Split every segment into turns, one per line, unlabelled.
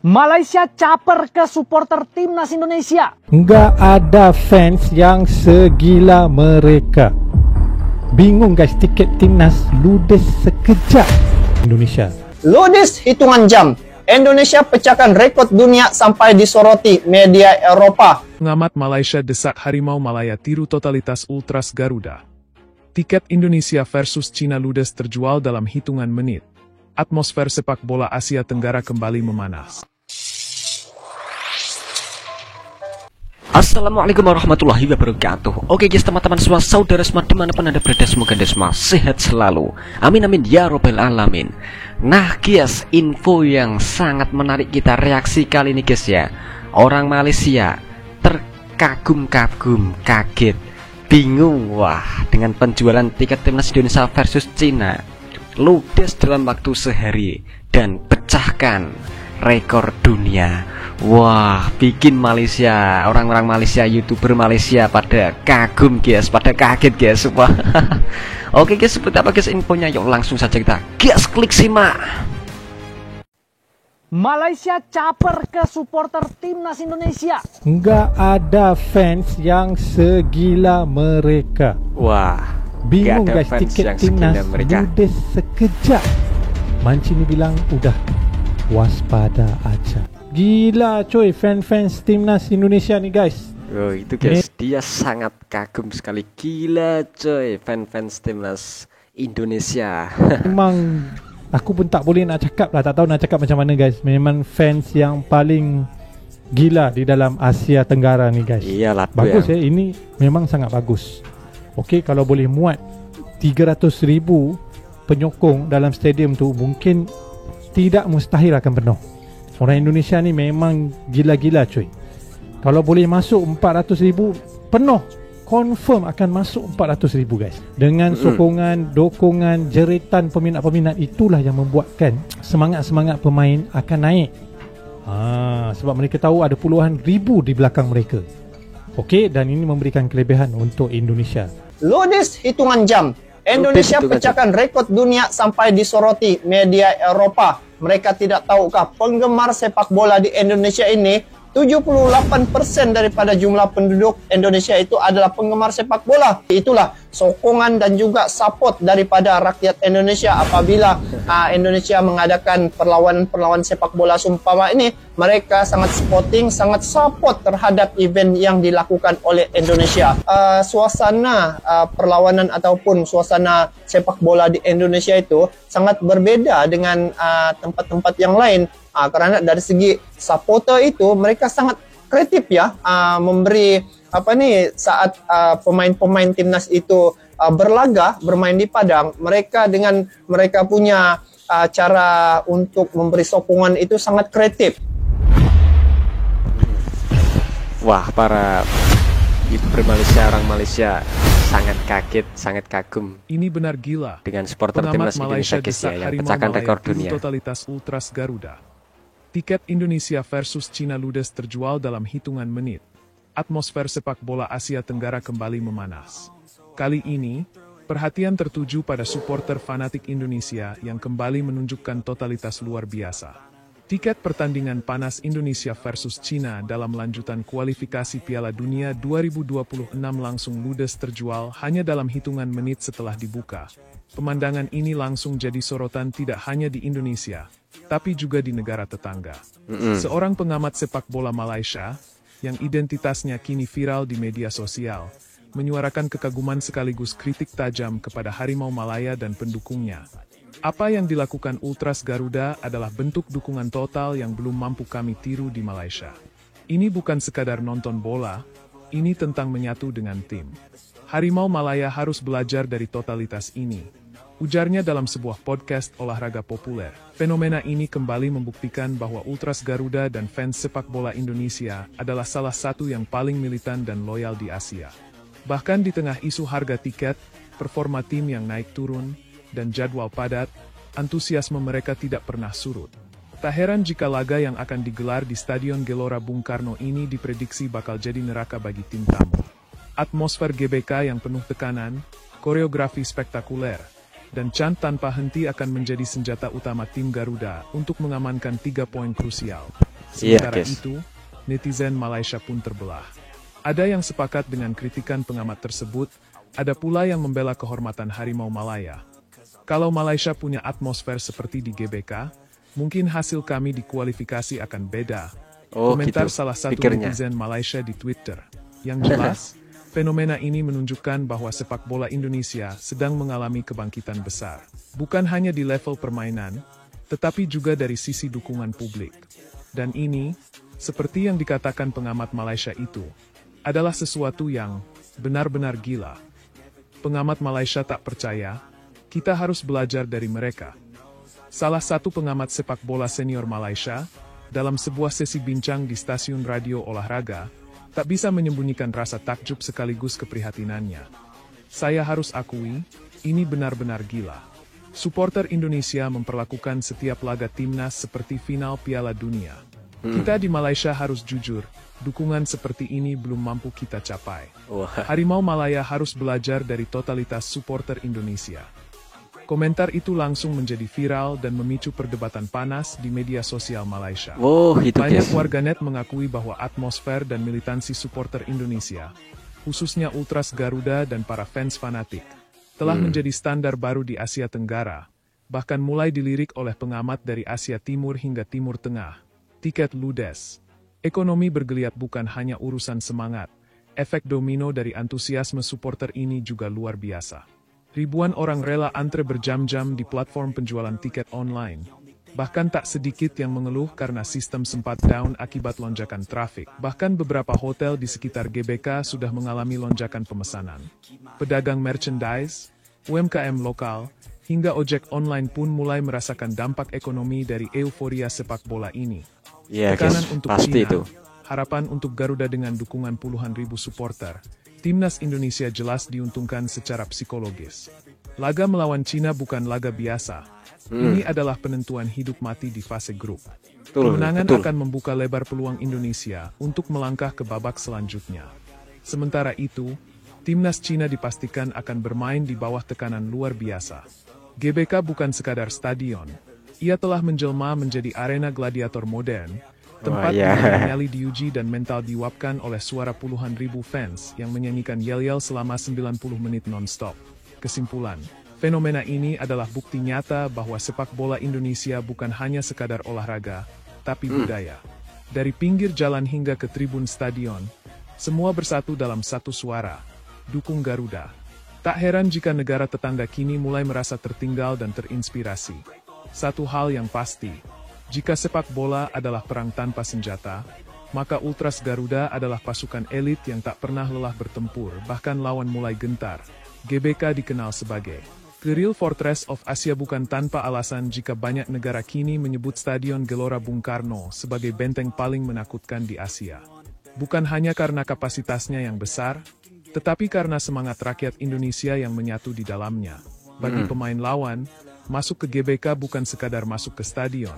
Malaysia caper ke supporter timnas Indonesia.
Nggak ada fans yang segila mereka. Bingung guys, tiket timnas ludes sekejap. Indonesia
ludes hitungan jam. Indonesia pecahkan rekod dunia sampai disoroti media Eropa.
Pengamat Malaysia desak Harimau Malaya tiru totalitas Ultras Garuda. Tiket Indonesia versus Cina ludes terjual dalam hitungan menit. Atmosfer sepak bola Asia Tenggara kembali memanas.
Assalamualaikum warahmatullahi wabarakatuh. Oke guys, teman-teman semua, saudara semua dimanapun anda berada, semoga anda semua sehat selalu. Amin amin ya robbal alamin. Nah guys, info yang sangat menarik kita reaksi kali ini guys ya. Orang Malaysia terkagum-kagum, kaget, bingung wah dengan penjualan tiket timnas Indonesia versus Cina ludes dalam waktu sehari dan pecahkan rekor dunia. Wah, bikin Malaysia, orang-orang Malaysia, YouTuber Malaysia pada kagum guys, pada kaget guys. Wah. Oke guys, seperti apa guys infonya? Yuk langsung saja kita gas klik simak.
Malaysia caper ke supporter timnas Indonesia.
nggak ada fans yang segila mereka.
Wah,
bingung
gak ada
guys,
fans
tiket
yang
timnas
segila mereka.
ludes sekejap. Mancini bilang udah waspada aja. Gila coy, fans timnas Indonesia nih guys.
Oh itu guys, dia sangat kagum sekali. Gila coy, fans timnas Indonesia.
Memang aku pun tak boleh nak cakap lah, tak tahu nak cakap macam mana guys. Memang fans yang paling gila di dalam Asia Tenggara nih guys.
Iyalah,
bagus ya, ini memang sangat bagus. Okey, kalau boleh muat 300,000 penyokong dalam stadium tu, mungkin tidak mustahil akan penuh. Orang Indonesia ni memang gila-gila cuy. Kalau boleh masuk 400,000 penuh, confirm akan masuk 400,000 guys. Dengan sokongan, dokongan, jeritan peminat-peminat, itulah yang membuatkan semangat-semangat pemain akan naik. Sebab mereka tahu ada puluhan ribu di belakang mereka. Okey, dan ini memberikan kelebihan untuk Indonesia.
Ludes hitungan jam. Indonesia pecahkan rekod dunia sampai disoroti media Eropa. Mereka tidak tahukah penggemar sepak bola di Indonesia ini 78% daripada jumlah penduduk Indonesia itu adalah penggemar sepak bola. Itulah sokongan dan juga support daripada rakyat Indonesia apabila Indonesia mengadakan perlawanan sepak bola seumpama ini. Mereka sangat supporting, sangat support terhadap event yang dilakukan oleh Indonesia. Suasana perlawanan ataupun suasana sepak bola di Indonesia itu sangat berbeda dengan tempat-tempat yang lain. Karena dari segi supporter itu mereka sangat kreatif ya, memberi saat pemain-pemain timnas itu berlaga, bermain di padang, mereka dengan mereka punya cara untuk memberi sokongan itu sangat kreatif.
Wah, para YouTuber Malaysia, orang Malaysia sangat kaget, sangat kagum.
Ini benar gila.
Dengan supporter timnas Indonesia guys ya, yang pecahkan rekor dunia.
Totalitas Ultras Garuda. Tiket Indonesia versus Cina ludes terjual dalam hitungan menit. Atmosfer sepak bola Asia Tenggara kembali memanas. Kali ini, perhatian tertuju pada supporter fanatik Indonesia yang kembali menunjukkan totalitas luar biasa. Tiket pertandingan panas Indonesia versus Cina dalam lanjutan kualifikasi Piala Dunia 2026 langsung ludes terjual hanya dalam hitungan menit setelah dibuka. Pemandangan ini langsung jadi sorotan tidak hanya di Indonesia, tapi juga di negara tetangga. Seorang pengamat sepak bola Malaysia, yang identitasnya kini viral di media sosial, menyuarakan kekaguman sekaligus kritik tajam kepada Harimau Malaya dan pendukungnya. Apa yang dilakukan Ultras Garuda adalah bentuk dukungan total yang belum mampu kami tiru di Malaysia. Ini bukan sekadar nonton bola, ini tentang menyatu dengan tim. Harimau Malaya harus belajar dari totalitas ini, ujarnya dalam sebuah podcast olahraga populer. Fenomena ini kembali membuktikan bahwa Ultras Garuda dan fans sepak bola Indonesia adalah salah satu yang paling militan dan loyal di Asia. Bahkan di tengah isu harga tiket, performa tim yang naik turun, dan jadwal padat, antusiasme mereka tidak pernah surut. Tak heran jika laga yang akan digelar di Stadion Gelora Bung Karno ini diprediksi bakal jadi neraka bagi tim tamu. Atmosfer GBK yang penuh tekanan, koreografi spektakuler, dan chant tanpa henti akan menjadi senjata utama tim Garuda untuk mengamankan 3 poin krusial.
Iya,
Sementara
guys.
itu, netizen Malaysia pun terbelah. Ada yang sepakat dengan kritikan pengamat tersebut, ada pula yang membela kehormatan Harimau Malaya. Kalau Malaysia punya atmosfer seperti di GBK, mungkin hasil kami di kualifikasi akan beda.
Oh,
Komentar
gitu
salah satu
pikirnya.
netizen Malaysia di Twitter. Yang jelas, fenomena ini menunjukkan bahwa sepak bola Indonesia sedang mengalami kebangkitan besar. Bukan hanya di level permainan, tetapi juga dari sisi dukungan publik. Dan ini, seperti yang dikatakan pengamat Malaysia itu, adalah sesuatu yang benar-benar gila. Pengamat Malaysia tak percaya, kita harus belajar dari mereka. Salah satu pengamat sepak bola senior Malaysia, dalam sebuah sesi bincang di stasiun radio olahraga, tak bisa menyembunyikan rasa takjub sekaligus keprihatinannya. Saya harus akui, ini benar-benar gila. Supporter Indonesia memperlakukan setiap laga timnas seperti final Piala Dunia. Kita di Malaysia harus jujur, dukungan seperti ini belum mampu kita capai.
Wah.
Harimau Malaya harus belajar dari totalitas supporter Indonesia. Komentar itu langsung menjadi viral dan memicu perdebatan panas di media sosial Malaysia.
Wow, itu
Banyak
guys.
warganet mengakui bahwa atmosfer dan militansi supporter Indonesia, khususnya Ultras Garuda dan para fans fanatik, telah menjadi standar baru di Asia Tenggara, bahkan mulai dilirik oleh pengamat dari Asia Timur hingga Timur Tengah. Tiket ludes. Ekonomi bergeliat bukan hanya urusan semangat, efek domino dari antusiasme supporter ini juga luar biasa. Ribuan orang rela antre berjam-jam di platform penjualan tiket online. Bahkan tak sedikit yang mengeluh karena sistem sempat down akibat lonjakan trafik. Bahkan beberapa hotel di sekitar GBK sudah mengalami lonjakan pemesanan. Pedagang merchandise, UMKM lokal, hingga ojek online pun mulai merasakan dampak ekonomi dari euforia sepak bola ini.
Iya,
Tekanan
guys.
untuk
Pasti
Cina,
itu.
harapan untuk Garuda dengan dukungan puluhan ribu supporter. Timnas Indonesia jelas diuntungkan secara psikologis. Laga melawan Cina bukan laga biasa. Ini adalah penentuan hidup mati di fase grup.
Betul,
Kemenangan
betul.
akan membuka lebar peluang Indonesia untuk melangkah ke babak selanjutnya. Sementara itu, Timnas Cina dipastikan akan bermain di bawah tekanan luar biasa. GBK bukan sekadar stadion. Ia telah menjelma menjadi arena gladiator modern, tempat
Wah, iya.
di mana nyali diuji dan mental diuapkan oleh suara puluhan ribu fans yang menyanyikan yel-yel selama 90 menit non-stop. Kesimpulan, fenomena ini adalah bukti nyata bahwa sepak bola Indonesia bukan hanya sekadar olahraga, tapi budaya. Dari pinggir jalan hingga ke tribun stadion, semua bersatu dalam satu suara, dukung Garuda. Tak heran jika negara tetangga kini mulai merasa tertinggal dan terinspirasi. Satu hal yang pasti, jika sepak bola adalah perang tanpa senjata, maka Ultras Garuda adalah pasukan elit yang tak pernah lelah bertempur, bahkan lawan mulai gentar. GBK dikenal sebagai The Real Fortress of Asia bukan tanpa alasan jika banyak negara kini menyebut Stadion Gelora Bung Karno sebagai benteng paling menakutkan di Asia. Bukan hanya karena kapasitasnya yang besar, tetapi karena semangat rakyat Indonesia yang menyatu di dalamnya. Bagi pemain lawan, masuk ke GBK bukan sekadar masuk ke stadion.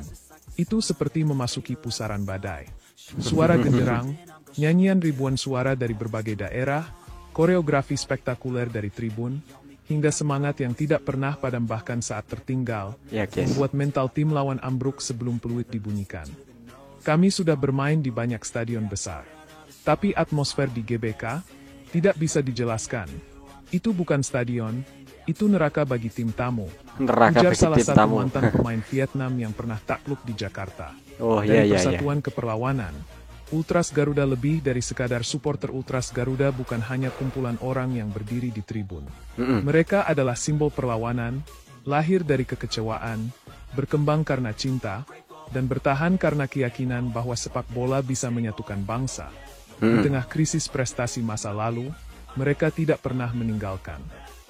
Itu seperti memasuki pusaran badai. Suara genderang, nyanyian ribuan suara dari berbagai daerah, koreografi spektakuler dari tribun, hingga semangat yang tidak pernah padam bahkan saat tertinggal,
Ya, guys.
membuat mental tim lawan ambruk sebelum peluit dibunyikan. Kami sudah bermain di banyak stadion besar. Tapi atmosfer di GBK tidak bisa dijelaskan. Itu bukan stadion, itu neraka bagi tim tamu.
Neraka
Ujar
bagi
salah
tim
satu
tamu.
mantan pemain Vietnam yang pernah takluk di Jakarta.
Oh, iya,
Dari
iya, iya.
persatuan keperlawanan, Ultras Garuda lebih dari sekadar supporter Ultras Garuda bukan hanya kumpulan orang yang berdiri di tribun. Mereka adalah simbol perlawanan, lahir dari kekecewaan, berkembang karena cinta, dan bertahan karena keyakinan bahwa sepak bola bisa menyatukan bangsa. Di tengah krisis prestasi masa lalu, mereka tidak pernah meninggalkan.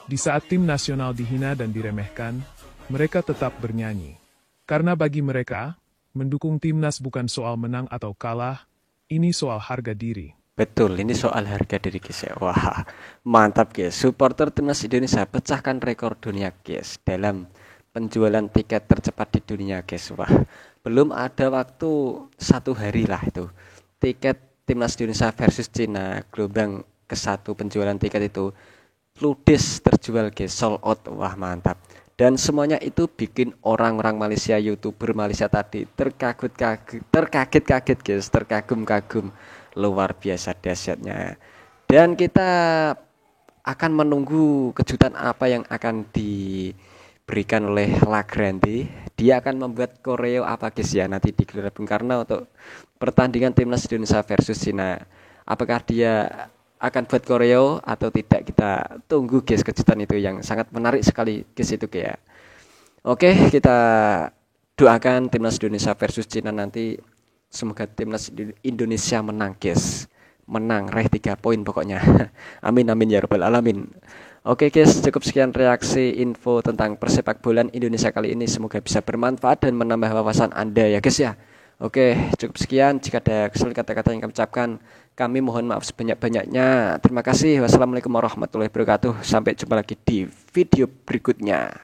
Di saat tim nasional dihina dan diremehkan, mereka tetap bernyanyi. Karena bagi mereka, mendukung timnas bukan soal menang atau kalah, ini soal harga diri.
Betul, ini soal harga diri guys ya. Wah, mantap guys. Supporter timnas Indonesia pecahkan rekor dunia guys dalam penjualan tiket tercepat di dunia guys. Wah, belum ada waktu 1 hari lah itu. Tiket timnas Indonesia versus Cina gelombang ke-1 penjualan tiket itu ludes terjual guys, sold out. Wah, mantap. Dan semuanya itu bikin orang-orang Malaysia, YouTuber Malaysia tadi terkaget-kaget guys, terkagum-kagum, luar biasa dahsyatnya. Dan kita akan menunggu kejutan apa yang akan diberikan oleh Lagranti. Dia akan membuat koreo apa guys ya nanti di Gelora Bung Karno untuk pertandingan timnas Indonesia versus Cina. Apakah dia akan buat koreo atau tidak, kita tunggu guys kejutan itu yang sangat menarik sekali guys itu kayak. Oke, kita doakan timnas Indonesia versus Cina nanti semoga timnas Indonesia menang guys. Menang, raih 3 poin pokoknya. Amin amin ya rabbal alamin. Oke guys, cukup sekian reaksi info tentang persepak bolaan Indonesia kali ini. Semoga bisa bermanfaat dan menambah wawasan Anda ya guys ya. Oke, cukup sekian. Jika ada kesalahan kata-kata yang kami ucapkan, kami mohon maaf sebanyak-banyaknya. Terima kasih. Wassalamualaikum warahmatullahi wabarakatuh. Sampai jumpa lagi di video berikutnya.